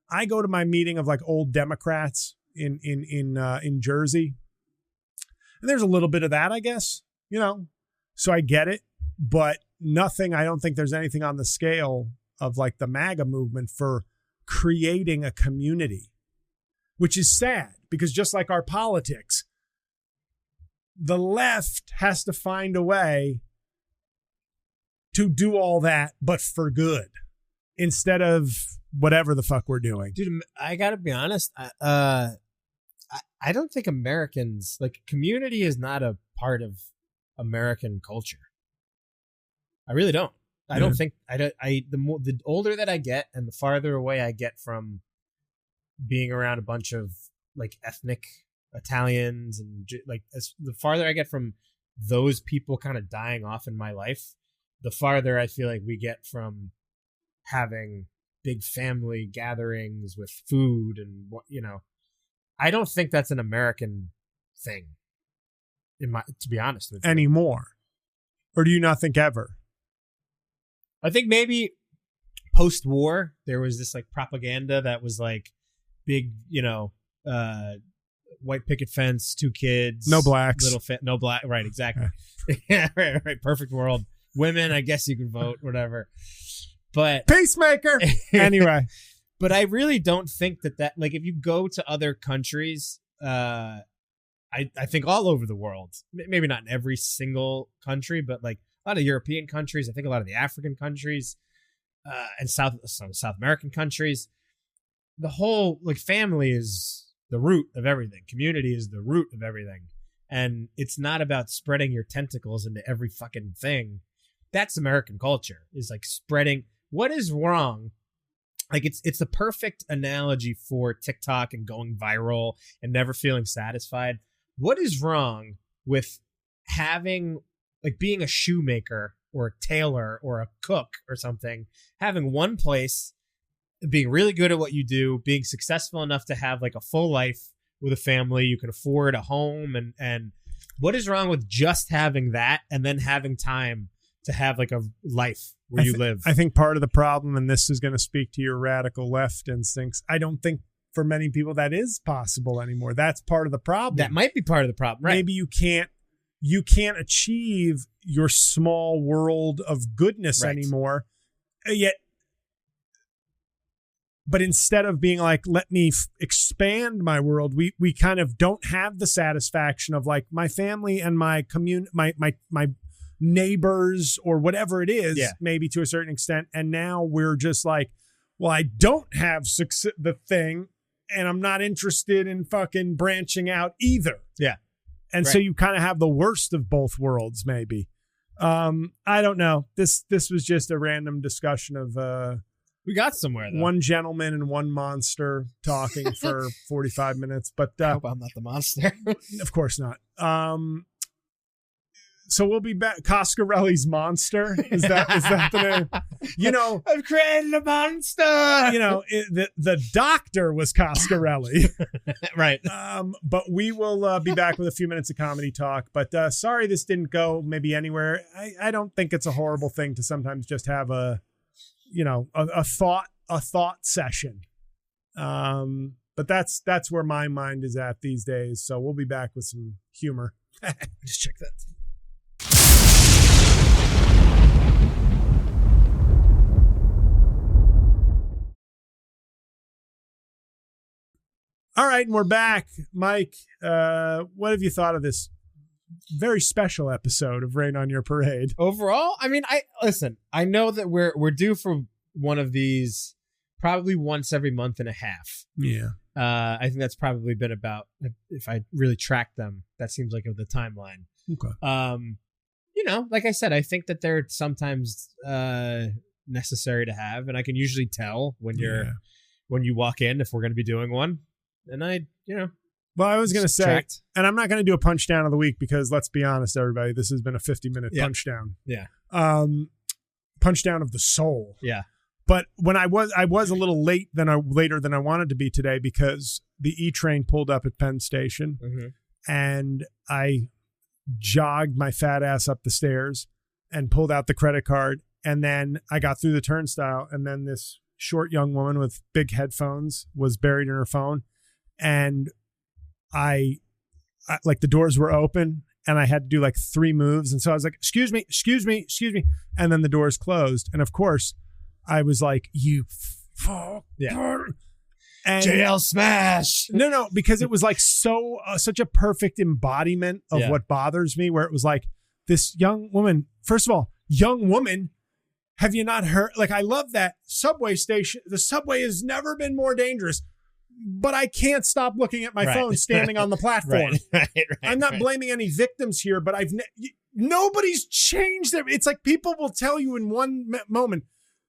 I go to my meeting of like old Democrats in Jersey, and there's a little bit of that, I guess, so I get it, but nothing. I don't think there's anything on the scale of like the MAGA movement for creating a community, which is sad because just like our politics, the left has to find a way to do all that, but for good, instead of whatever the fuck we're doing. Dude, I gotta be honest. I don't think Americans, like, community is not a part of American culture. I really don't. I don't think the older that I get and the farther away I get from being around a bunch of like ethnic Italians and like the farther I get from those people kind of dying off in my life, the farther I feel like we get from having big family gatherings with food and I don't think that's an American thing, to be honest with you. Anymore. Or do you not think ever? I think maybe post-war, there was this like propaganda that was like big, white picket fence, 2 kids. No blacks. No black. Right, exactly. Yeah, right. Perfect world. Women, I guess you can vote, whatever. But peacemaker. Anyway. But I really don't think that like if you go to other countries, I I think all over the world, maybe not in every single country, but like a lot of European countries, I think a lot of the African countries, and some South American countries, the whole like family is the root of everything. Community is the root of everything. And it's not about spreading your tentacles into every fucking thing. That's American culture, is like spreading. What is wrong? Like it's the perfect analogy for TikTok and going viral and never feeling satisfied. What is wrong with having, like, being a shoemaker or a tailor or a cook or something, having one place, being really good at what you do, being successful enough to have like a full life with a family, you can afford a home, and what is wrong with just having that and then having time to have like a life where you live? I think part of the problem, and this is going to speak to your radical left instincts, I don't think for many people that is possible anymore. That's part of the problem. That might be part of the problem, right? Maybe you can't achieve your small world of goodness anymore. But instead of being like, let me expand my world, we kind of don't have the satisfaction of like my family and my community, my neighbors or whatever it is, maybe to a certain extent. And now we're just like, well, I don't have the thing, and I'm not interested in fucking branching out either. Yeah. And so you kind of have the worst of both worlds, maybe. I don't know. This was just a random discussion of we got somewhere, though. One gentleman and one monster talking for 45 minutes. But I hope I'm not the monster. Of course not. So we'll be back. Coscarelli's Monster. Is that the name? You know, I've created a monster. You know, the doctor was Coscarelli. Right. But we will be back with a few minutes of comedy talk. But sorry this didn't go maybe anywhere. I don't think it's a horrible thing to sometimes just have a thought session. But that's where my mind is at these days. So we'll be back with some humor. Just check that. All right, and we're back. Mike, what have you thought of this very special episode of Rain on Your Parade? Overall, I mean, I know that we're due for one of these probably once every month and a half. Yeah. I think that's probably been about, if I really track them, that seems like the timeline. Okay. Like I said, I think that they're sometimes necessary to have, and I can usually tell when you walk in if we're going to be doing one. And well, I was going to say, and I'm not going to do a punch down of the week because let's be honest, everybody, this has been a 50-minute punch down. Yeah. Punch down of the soul. Yeah. But when I was a little later than I wanted to be today because the E-train pulled up at Penn Station, and I jogged my fat ass up the stairs and pulled out the credit card, and then I got through the turnstile, and then this short young woman with big headphones was buried in her phone, and I like the doors were open and I had to do like 3 moves, and so I was like, excuse me, and then the doors closed, and of course I was like, you fuck. Yeah. And JL smash. No, because it was like such a perfect embodiment of what bothers me, where it was like this young woman. First of all, young woman, have you not heard? Like, I love that subway station. The subway has never been more dangerous, but I can't stop looking at my phone standing on the platform. Right, I'm not blaming any victims here, but nobody's changed their. It's like people will tell you in one moment,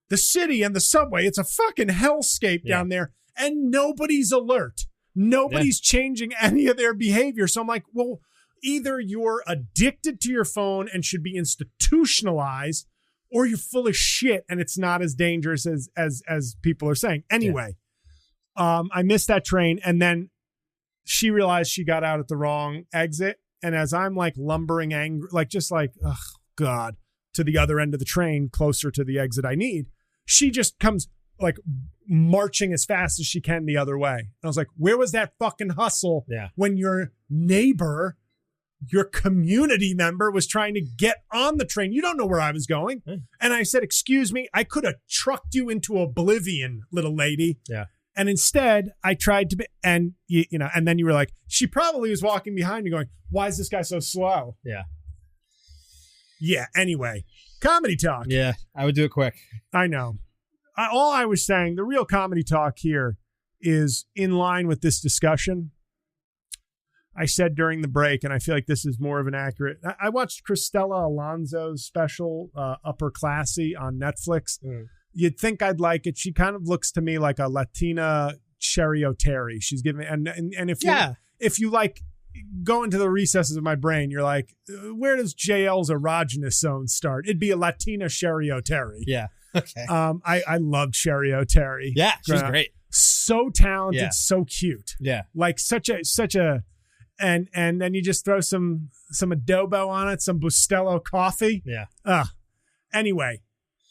the city and the subway, it's a fucking hellscape down there, and nobody's alert. Nobody's changing any of their behavior. So I'm like, well, either you're addicted to your phone and should be institutionalized, or you're full of shit and it's not as dangerous as people are saying. Anyway, I missed that train, and then she realized she got out at the wrong exit. And as I'm like lumbering angry, like just like, oh God, to the other end of the train, closer to the exit I need, she just comes like marching as fast as she can the other way. And I was like, where was that fucking hustle when your neighbor, your community member was trying to get on the train? You don't know where I was going. And I said, excuse me, I could have trucked you into oblivion, little lady. Yeah. And instead, I tried to be, and and then you were like, she probably was walking behind me going, why is this guy so slow? Yeah. Yeah. Anyway, comedy talk. Yeah. I would do it quick. I know. All I was saying, the real comedy talk here is in line with this discussion. I said during the break, and I feel like this is more of an accurate. I watched Cristela Alonso's special, Upper Classy, on Netflix. You'd think I'd like it. She kind of looks to me like a Latina Sherry O'Terry. She's giving, and if you like go into the recesses of my brain, you're like, where does JL's erogenous zone start? It'd be a Latina Sherry O'Terry. Yeah. Okay. I loved Sherry O'Terry. Yeah, she's great. So talented, so cute. Yeah. Like such a and then you just throw some adobo on it, some Bustelo coffee. Yeah. Anyway,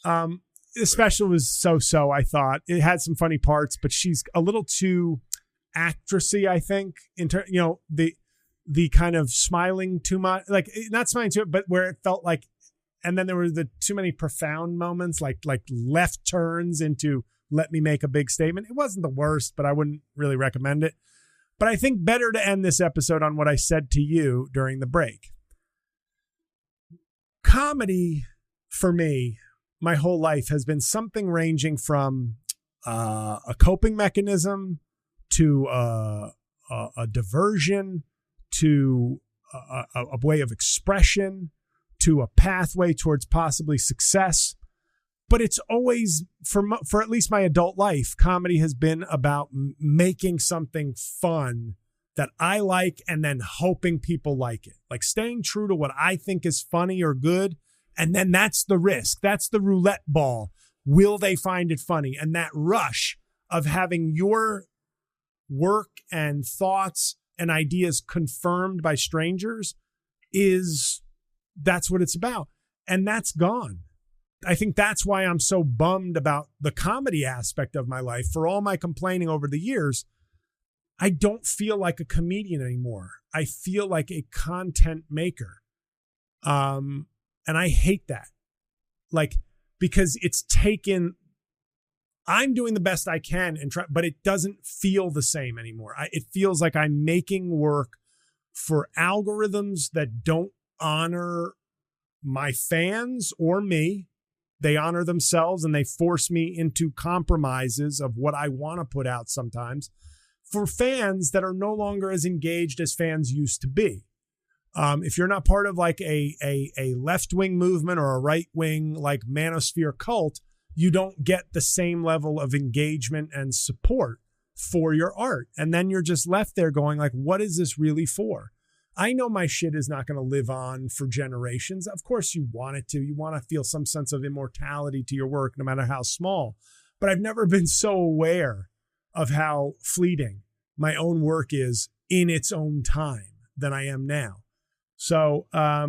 the special was so, I thought. It had some funny parts, but she's a little too actressy, I think, the kind of smiling too much, like not smiling too, but where it felt like, and then there were the too many profound moments, like left turns into let me make a big statement. It wasn't the worst, but I wouldn't really recommend it. But I think better to end this episode on what I said to you during the break. Comedy, for me, my whole life has been something ranging from a coping mechanism to a diversion to a way of expression to a pathway towards possibly success. But it's always, for at least my adult life, comedy has been about making something fun that I like and then hoping people like it. Like staying true to what I think is funny or good. And then that's the risk. That's the roulette ball. Will they find it funny? And that rush of having your work and thoughts and ideas confirmed by strangers that's what it's about. And that's gone. I think that's why I'm so bummed about the comedy aspect of my life. For all my complaining over the years, I don't feel like a comedian anymore. I feel like a content maker. And I hate that. Like, because I'm doing the best I can but it doesn't feel the same anymore. It feels like I'm making work for algorithms that don't honor my fans or me. They honor themselves and they force me into compromises of what I want to put out sometimes for fans that are no longer as engaged as fans used to be. If you're not part of like a left-wing movement or a right-wing like manosphere cult, you don't get the same level of engagement and support for your art. And then you're just left there going like, what is this really for? I know my shit is not going to live on for generations. Of course you want it to. You want to feel some sense of immortality to your work, no matter how small. But I've never been so aware of how fleeting my own work is in its own time than I am now. So I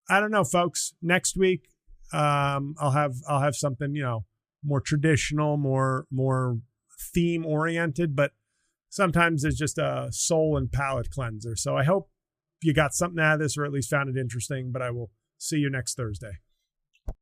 don't know, folks. Next week I'll have something, more traditional, more theme oriented, but sometimes it's just a soul and palate cleanser. So I hope you got something out of this or at least found it interesting, but I will see you next Thursday.